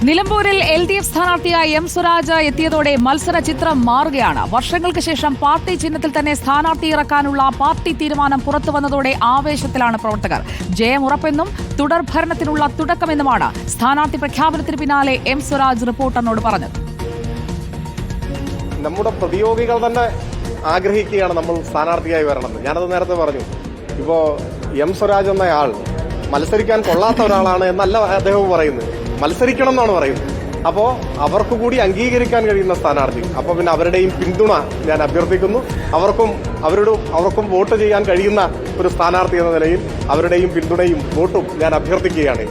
നിലമ്പൂരിൽ LDF സ്ഥാനാർത്ഥിയായി M. Swaraj എത്തിയതോടെ മത്സര ചിത്രം മാറുകയാണ്. വർഷങ്ങൾക്ക് ശേഷം പാർട്ടി ചിഹ്നത്തിൽ തന്നെ സ്ഥാനാർത്ഥി ഇറക്കാനുള്ള പാർട്ടി തീരുമാനം പുറത്തുവന്നതോടെ ആവേശത്തിലാണ് പ്രവർത്തകർ. ജയം ഉറപ്പെന്നും തുടർ ഭരണത്തിനുള്ള തുടക്കമെന്നുമാണ് സ്ഥാനാർത്ഥി പ്രഖ്യാപനത്തിന് പിന്നാലെ M. സ്വരാജ് റിപ്പോർട്ടറിനോട് പറഞ്ഞത്. നമ്മുടെ പ്രതിയോഗികൾ തന്നെ ആഗ്രഹിക്കുകയാണ് നമ്മൾ സ്ഥാനാർത്ഥിയായി വരണമെന്ന്. ഞാനത് നേരത്തെ പറഞ്ഞു. ഇപ്പോൾ M. സ്വരാജ് എന്നയാൾ മത്സരിക്കാൻ കൊള്ളാത്ത ഒരാളാണ് എന്നല്ല അദ്ദേഹം പറയുന്നത്, മത്സരിക്കണം എന്നാണ് പറയുന്നത്. അപ്പോൾ അവർക്ക് കൂടി അംഗീകരിക്കാൻ കഴിയുന്ന സ്ഥാനാർത്ഥി, അപ്പോൾ പിന്നെ അവരുടെയും പിന്തുണ ഞാൻ അഭ്യർത്ഥിക്കുന്നു. അവർക്കും വോട്ട് ചെയ്യാൻ കഴിയുന്ന ഒരു സ്ഥാനാർത്ഥി എന്ന നിലയിൽ അവരുടെയും പിന്തുണയും വോട്ടും ഞാൻ അഭ്യർത്ഥിക്കുകയാണ്.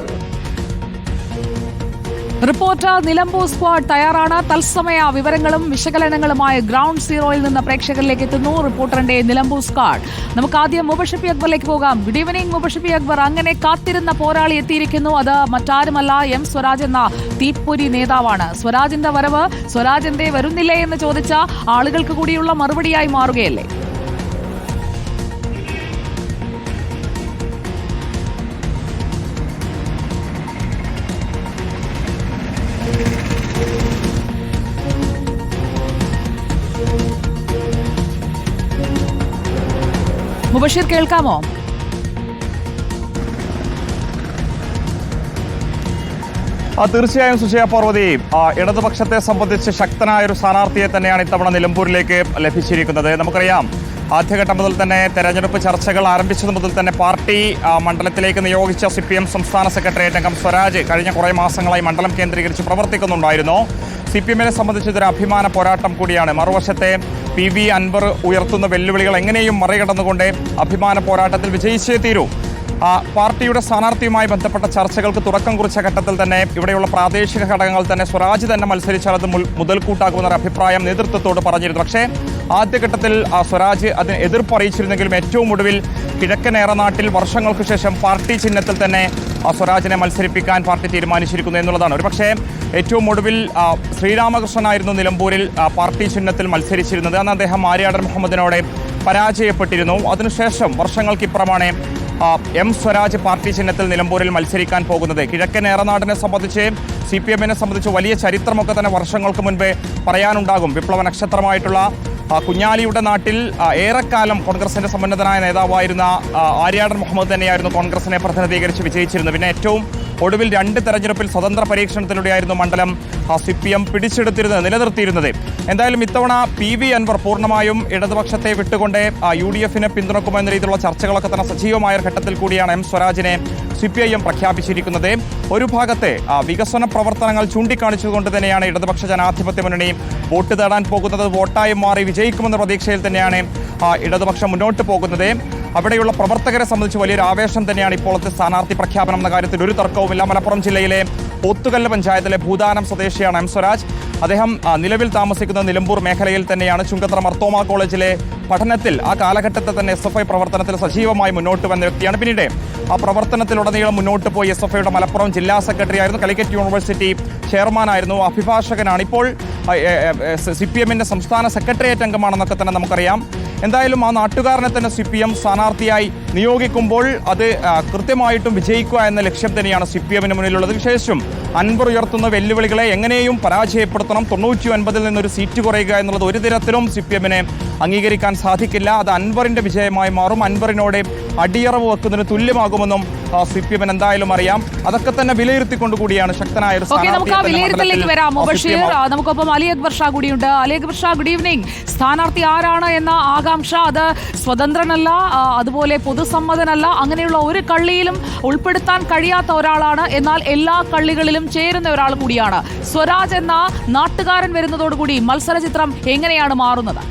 റിപ്പോർട്ടർ നിലമ്പൂർ സ്ക്വാഡ് തയ്യാറാണ്. തത്സമയ വിവരങ്ങളും വിശകലനങ്ങളുമായി ഗ്രൗണ്ട് സീറോയിൽ നിന്ന് പ്രേക്ഷകരിലേക്ക് എത്തുന്നു റിപ്പോർട്ടറിന്റെ നിലമ്പൂർ സ്ക്വാഡ്. നമുക്ക് ആദ്യം മുബഷിർ അക്ബറിലേക്ക് പോകാം. Good evening Mubashir Akbar. അങ്ങനെ കാത്തിരുന്ന പോരാളി എത്തിയിരിക്കുന്നു. അത് മറ്റാരുമല്ല M. സ്വരാജ് എന്ന തീപ്പൊരി നേതാവാണ്. സ്വരാജിന്റെ വരവ് സ്വരാജ് എന്തേ വരുന്നില്ലേ എന്ന് ചോദിച്ച ആളുകൾക്ക് കൂടിയുള്ള മറുപടിയായി മാറുകയല്ലേ? മുബഷിർ കേൾക്കാമോ? തീർച്ചയായും സുജയ പാർവതി, ഇടതുപക്ഷത്തെ സംബന്ധിച്ച് ശക്തനായ ഒരു സ്ഥാനാർത്ഥിയെ തന്നെയാണ് ഇത്തവണ നിലമ്പൂരിലേക്ക് ലഭിച്ചിരിക്കുന്നത്. നമുക്കറിയാം, ആദ്യഘട്ടം മുതൽ തന്നെ തെരഞ്ഞെടുപ്പ് ചർച്ചകൾ ആരംഭിച്ചത് മുതൽ തന്നെ പാർട്ടി മണ്ഡലത്തിലേക്ക് നിയോഗിച്ച CPM സംസ്ഥാന സെക്രട്ടേറിയറ്റ് അംഗം സ്വരാജ് കഴിഞ്ഞ കുറേ മാസങ്ങളായി മണ്ഡലം കേന്ദ്രീകരിച്ച് പ്രവർത്തിക്കുന്നുണ്ടായിരുന്നു. CPM-നെ സംബന്ധിച്ച് ഇതൊരു അഭിമാന പോരാട്ടം കൂടിയാണ്. മറുവശത്തെ PV അൻവർ ഉയർത്തുന്ന വെല്ലുവിളികൾ എങ്ങനെയും മറികടന്നുകൊണ്ട് അഭിമാന പോരാട്ടത്തിൽ വിജയിച്ചേ തീരൂ. പാർട്ടിയുടെ സ്ഥാനാർത്ഥിയുമായി ബന്ധപ്പെട്ട ചർച്ചകൾക്ക് തുടക്കം കുറിച്ച ഘട്ടത്തിൽ തന്നെ ഇവിടെയുള്ള പ്രാദേശിക ഘടകങ്ങൾ തന്നെ സ്വരാജ് തന്നെ മത്സരിച്ചാൽ അത് മുതൽക്കൂട്ടാക്കുമെന്നൊരു അഭിപ്രായം നേതൃത്വത്തോട് പറഞ്ഞിരുന്നു. പക്ഷേ ആദ്യഘട്ടത്തിൽ സ്വരാജ് അതിന് എതിർപ്പ് അറിയിച്ചിരുന്നെങ്കിലും ഏറ്റവും ഒടുവിൽ കിഴക്കൻ ഏറനാട്ടിൽ വർഷങ്ങൾക്ക് ശേഷം പാർട്ടി ചിഹ്നത്തിൽ തന്നെ സ്വരാജിനെ മത്സരിപ്പിക്കാൻ പാർട്ടി തീരുമാനിച്ചിരിക്കുന്നു എന്നുള്ളതാണ്. ഒരുപക്ഷേ ഏറ്റവും ഒടുവിൽ ശ്രീരാമകൃഷ്ണനായിരുന്നു നിലമ്പൂരിൽ പാർട്ടി ചിഹ്നത്തിൽ മത്സരിച്ചിരുന്നത്. അന്ന് അദ്ദേഹം ആര്യാടൻ മുഹമ്മദിനോട് പരാജയപ്പെട്ടിരുന്നു. അതിനുശേഷം വർഷങ്ങൾക്കിപ്പുറമാണ് M. സ്വരാജ് പാർട്ടി ചിഹ്നത്തിൽ നിലമ്പൂരിൽ മത്സരിക്കാൻ പോകുന്നത്. കിഴക്കൻ ഏറനാടിനെ സംബന്ധിച്ച് CPM-നെ സംബന്ധിച്ച് വലിയ ചരിത്രമൊക്കെ തന്നെ വർഷങ്ങൾക്ക് മുൻപേ പറയാനുണ്ടാകും. വിപ്ലവ നക്ഷത്രമായിട്ടുള്ള കുഞ്ഞാലിയുടെ നാട്ടിൽ ഏറെക്കാലം കോൺഗ്രസിന്റെ സമ്പന്നതനായ നേതാവായിരുന്ന ആര്യാടൻ മുഹമ്മദ് തന്നെയായിരുന്നു കോൺഗ്രസിനെ പ്രതിനിധീകരിച്ച് വിജയിച്ചിരുന്നത്. പിന്നെ ഏറ്റവും ഒടുവിൽ 2 തെരഞ്ഞെടുപ്പിൽ സ്വതന്ത്ര പരീക്ഷണത്തിലൂടെയായിരുന്നു മണ്ഡലം CPM നിലനിർത്തിയിരുന്നത്. എന്തായാലും ഇത്തവണ PV അൻവർ പൂർണ്ണമായും ഇടതുപക്ഷത്തെ വിട്ടുകൊണ്ട് UDF-നെ പിന്തുണക്കുമെന്ന രീതിയിലുള്ള ചർച്ചകളൊക്കെ തന്നെ സജീവമായ ഘട്ടത്തിൽ കൂടിയാണ് M. സ്വരാജിനെ CPIM പ്രഖ്യാപിച്ചിരിക്കുന്നത്. ഒരു ഭാഗത്തെ വികസന പ്രവർത്തനങ്ങൾ ചൂണ്ടിക്കാണിച്ചുകൊണ്ട് തന്നെയാണ് ഇടതുപക്ഷ ജനാധിപത്യ മുന്നണി വോട്ട് തേടാൻ പോകുന്നത്. വോട്ടായി മാറി വിജയിക്കുമെന്ന പ്രതീക്ഷയിൽ തന്നെയാണ് ഇടതുപക്ഷം മുന്നോട്ട് പോകുന്നത്. അവിടെയുള്ള പ്രവർത്തകരെ സംബന്ധിച്ച് വലിയൊരു ആവേശം തന്നെയാണ് ഇപ്പോഴത്തെ സ്ഥാനാർത്ഥി പ്രഖ്യാപനം എന്ന കാര്യത്തിൽ ഒരു തർക്കവുമില്ല. മലപ്പുറം ജില്ലയിലെ പോത്തുകല്ല് പഞ്ചായത്തിലെ ഭൂദാനം സ്വദേശിയാണ് M. സ്വരാജ്. അദ്ദേഹം നിലവിൽ താമസിക്കുന്ന നിലമ്പൂർ മേഖലയിൽ തന്നെയാണ്. ചുങ്കത്തറ മർത്തോമ കോളേജിലെ പഠനത്തിൽ ആ കാലഘട്ടത്തിൽ തന്നെ SFI പ്രവർത്തനത്തിൽ സജീവമായി മുന്നോട്ട് വന്ന വ്യക്തിയാണ്. പിന്നീട് ആ പ്രവർത്തനത്തിലുടനീളം മുന്നോട്ട് പോയി SFIയുടെ മലപ്പുറം ജില്ലാ സെക്രട്ടറി ആയിരുന്നു. കാലിക്കറ്റ് യൂണിവേഴ്സിറ്റി ചെയർമാനായിരുന്നു. അഭിഭാഷകനാണ്. ഇപ്പോൾ CPM-ന്റെ സംസ്ഥാന സെക്രട്ടേറിയറ്റ് അംഗമാണെന്നൊക്കെ തന്നെ നമുക്കറിയാം. എന്തായാലും ആ നാട്ടുകാരനെ തന്നെ CPM സ്ഥാനാർത്ഥിയായി നിയോഗിക്കുമ്പോൾ അത് കൃത്യമായിട്ടും വിജയിക്കുക എന്ന ലക്ഷ്യം തന്നെയാണ് CPM-ന് മുന്നിലുള്ളത്. വിശേഷിച്ചും അൻവർ ഉയർത്തുന്ന വെല്ലുവിളികളെ എങ്ങനെയും പരാജയപ്പെടുത്തണം. 99-ൽ നിന്നൊരു സീറ്റ് കുറയുക എന്നുള്ളത് ഒരു തരത്തിലും CPM-നെ അംഗീകരിക്കാൻ സാധിക്കില്ല. അത് അൻവറിന്റെ വിജയമായി മാറും. അൻവറിനോട് അടിയറവ് വെക്കുന്നതിന് തുല്യമാകുമെന്നും CPM-ന് എന്തായാലും അറിയാം. അതൊക്കെ തന്നെ വിലയിരുത്തിക്കൊണ്ടുകൂടിയാണ് ശക്തനായ ഒരു വിലയിരുത്തലിലേക്ക് വരാം. മുബഷിർ, നമുക്കൊപ്പം അലി അക്ബർ ഷാ കൂടിയുണ്ട്. Ali Akbar Shah, good evening. സ്ഥാനാർത്ഥി ആരാണ് എന്ന ആകാംക്ഷ, അത് സ്വതന്ത്രനല്ല, അതുപോലെ പൊതുസമ്മതനല്ല, അങ്ങനെയുള്ള ഒരു കള്ളിയിലും ഉൾപ്പെടുത്താൻ കഴിയാത്ത ഒരാളാണ്. എന്നാൽ എല്ലാ കള്ളികളിലും ചേരുന്ന ഒരാൾ കൂടിയാണ്. സ്വരാജ് എന്ന നാട്ടുകാരൻ വരുന്നതോടുകൂടി മത്സര ചിത്രം എങ്ങനെയാണ് മാറുന്നത്?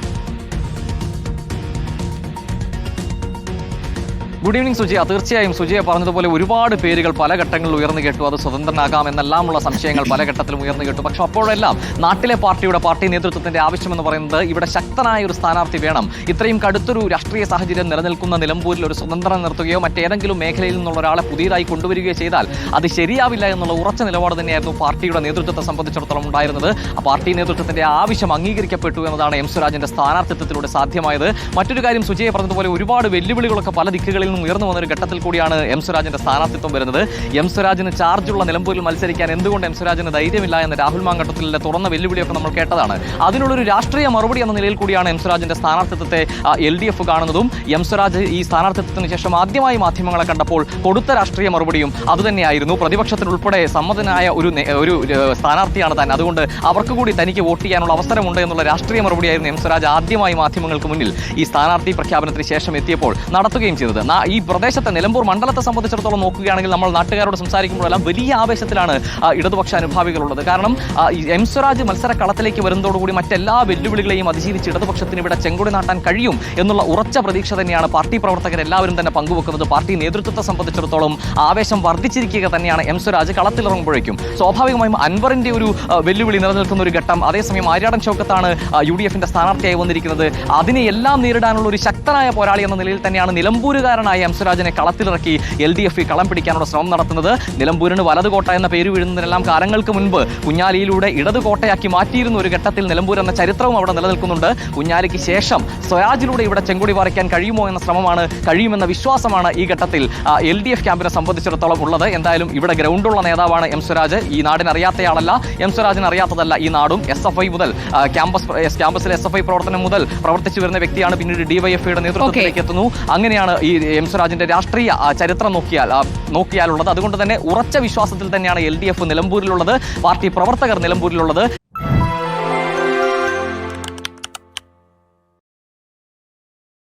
Good evening Sujiya. തീർച്ചയായും സുജിയ പറഞ്ഞതുപോലെ ഒരുപാട് പേരുകൾ പല ഘട്ടങ്ങളിൽ ഉയർന്നു കേട്ടു. അത് സ്വതന്ത്രനാകാം എന്നെല്ലാമുള്ള സംശയങ്ങൾ പല ഘട്ടത്തിലും ഉയർന്നു കേട്ടു. പക്ഷെ അപ്പോഴെല്ലാം നാട്ടിലെ പാർട്ടി നേതൃത്വത്തിന്റെ ആവശ്യമെന്ന് പറയുന്നത് ഇവിടെ ശക്തനായ ഒരു സ്ഥാനാർത്ഥി വേണം. ഇത്രയും കടുത്തൊരു രാഷ്ട്രീയ സാഹചര്യം നിലനിൽക്കുന്ന നിലമ്പൂരിൽ ഒരു സ്വതന്ത്രം നിർത്തുകയോ മറ്റേതെങ്കിലും മേഖലയിൽ നിന്നുള്ള ഒരാളെ പുതിയതായി കൊണ്ടുവരികയോ ചെയ്താൽ അത് ശരിയാവില്ല എന്നുള്ള ഉറച്ച നിലപാട് തന്നെയായിരുന്നു പാർട്ടിയുടെ നേതൃത്വത്തെ സംബന്ധിച്ചിടത്തോളം ഉണ്ടായിരുന്നത്. ആ പാർട്ടി നേതൃത്വത്തിന്റെ ആവശ്യം അംഗീകരിക്കപ്പെട്ടു എന്നതാണ് M. സ്വരാജിന്റെ സ്ഥാനാർത്ഥിത്വത്തിലൂടെ സാധ്യമായത്. മറ്റൊരു കാര്യം സുജിയെ പറഞ്ഞതുപോലെ ഒരുപാട് വെല്ലുവിളികളൊക്കെ പല ദിക്കുകളിൽ നിന്നും ഉയർന്നു വന്ന ഒരു ഘട്ടത്തിൽ കൂടിയാണ് എം സ്വരാജിന്റെ സ്ഥാനാർത്ഥിത്വം വരുന്നത്. എം സ്വരാജിന് ചാർജുള്ള നിലമ്പൂരിൽ മത്സരിക്കാൻ എന്തുകൊണ്ട് എം സ്വരാജിന് ധൈര്യമില്ല എന്ന് രാഹുൽ മാങ്കട്ടത്തിലെ തുറന്ന വെല്ലുവിളിയൊക്കെ നമ്മൾ കേട്ടതാണ്. അതിനുള്ളൊരു രാഷ്ട്രീയ മറുപടി എന്ന നിലയിൽ കൂടിയാണ് എം സ്വരാജിന്റെ സ്ഥാനാർത്ഥിത്വത്തെ LDF കാണുന്നതും. എം സ്വരാജ് ഈ സ്ഥാനാർത്ഥിത്വത്തിന് ശേഷം ആദ്യമായി മാധ്യമങ്ങളെ കണ്ടപ്പോൾ കൊടുത്ത രാഷ്ട്രീയ മറുപടിയും അതുതന്നെയായിരുന്നു. പ്രതിപക്ഷത്തിനുൾപ്പെടെ സമ്മതനായ ഒരു സ്ഥാനാർത്ഥിയാണ് താൻ, അതുകൊണ്ട് അവർക്ക് കൂടി തനിക്ക് വോട്ട് ചെയ്യാനുള്ള അവസരമുണ്ട് എന്നുള്ള രാഷ്ട്രീയ മറുപടിയായിരുന്നു എം സ്വരാജ് ആദ്യമായി മാധ്യമങ്ങൾക്ക് മുന്നിൽ ഈ സ്ഥാനാർത്ഥി പ്രഖ്യാപനത്തിന് ശേഷം എത്തിയപ്പോൾ നടത്തുകയും ചെയ്തത്. ഈ പ്രദേശത്തെ നിലമ്പൂർ മണ്ഡലത്തെ സംബന്ധിച്ചിടത്തോളം നോക്കുകയാണെങ്കിൽ നമ്മൾ നാട്ടുകാരോട് സംസാരിക്കുമ്പോഴെല്ലാം വലിയ ആവേശത്തിലാണ് ഇടതുപക്ഷ അനുഭാവികളുള്ളത്. കാരണം എം സ്വരാജ് മത്സരക്കളത്തിലേക്ക് വരുന്നതോടുകൂടി മറ്റെല്ലാ വെല്ലുവിളികളെയും അതിജീവിച്ച് ഇടതുപക്ഷത്തിന് ഇവിടെ ചെങ്കൊടി നാട്ടാൻ കഴിയും എന്നുള്ള ഉറച്ച പ്രതീക്ഷ തന്നെയാണ് പാർട്ടി പ്രവർത്തകരെല്ലാവരും തന്നെ പങ്കുവെക്കുന്നത്. പാർട്ടി നേതൃത്വത്തെ സംബന്ധിച്ചിടത്തോളം ആവേശം വർദ്ധിച്ചിരിക്കുക തന്നെയാണ് എം സ്വരാജ് കളത്തിലിറങ്ങുമ്പോഴേക്കും. സ്വാഭാവികമായും അൻവറിന്റെ ഒരു വെല്ലുവിളി നിലനിൽക്കുന്ന ഒരു ഘട്ടം, അതേസമയം ആര്യാടൻ ഷൗക്കത്താണ് UDFന്റെ സ്ഥാനാർത്ഥിയായി വന്നിരിക്കുന്നത്. അതിനെ എല്ലാം നേരിടാനുള്ള ഒരു ശക്തനായ പോരാളി എന്ന നിലയിൽ തന്നെയാണ് നിലമ്പൂരുകാരനായ എം സ്വരാജിനെ കളത്തിലിറക്കി LDF കളം പിടിക്കാനുള്ള ശ്രമം നടത്തുന്നത്. നിലമ്പൂരിന് വലതുകോട്ട എന്ന പേര് വീഴുന്നതിനെല്ലാം കാലങ്ങൾക്ക് മുൻപ് കുഞ്ഞാലിയിലൂടെ ഇടതുകോട്ടയാക്കി മാറ്റിയിരുന്ന ഒരു ഘട്ടത്തിൽ നിലമ്പൂർ എന്ന ചരിത്രവും അവിടെ നിലനിൽക്കുന്നുണ്ട്. കുഞ്ഞാലിക്ക് ശേഷം സ്വരാജിലൂടെ ഇവിടെ ചെങ്കൊടി പറിക്കാൻ കഴിയുമോ എന്ന കഴിയുമെന്ന വിശ്വാസമാണ് ഈ ഘട്ടത്തിൽ LDF ക്യാമ്പിനെ സംബന്ധിച്ചിടത്തോളം ഉള്ളത്. എന്തായാലും ഇവിടെ ഗ്രൗണ്ടുള്ള നേതാവാണ് എം സ്വരാജ്. ഈ നാടിന് അറിയാത്തയാളല്ല, എം സ്വരാജിന് അറിയാത്തതല്ല ഈ നാടും. SFI മുതൽ ക്യാമ്പസിലെ SFI പ്രവർത്തനം മുതൽ പ്രവർത്തിച്ചു വരുന്ന വ്യക്തിയാണ്. പിന്നീട് DYFIയുടെ നേതൃത്വത്തിലേക്ക് എത്തുന്നു. അങ്ങനെയാണ് ഈ എം സ്വരാജിന്റെ രാഷ്ട്രീയ ചരിത്രം നോക്കിയാലുള്ളത്. അതുകൊണ്ട് തന്നെ ഉറച്ച വിശ്വാസത്തിൽ തന്നെയാണ് LDF നിലമ്പൂരിലുള്ളത്, പാർട്ടി പ്രവർത്തകർ നിലമ്പൂരിലുള്ളത്.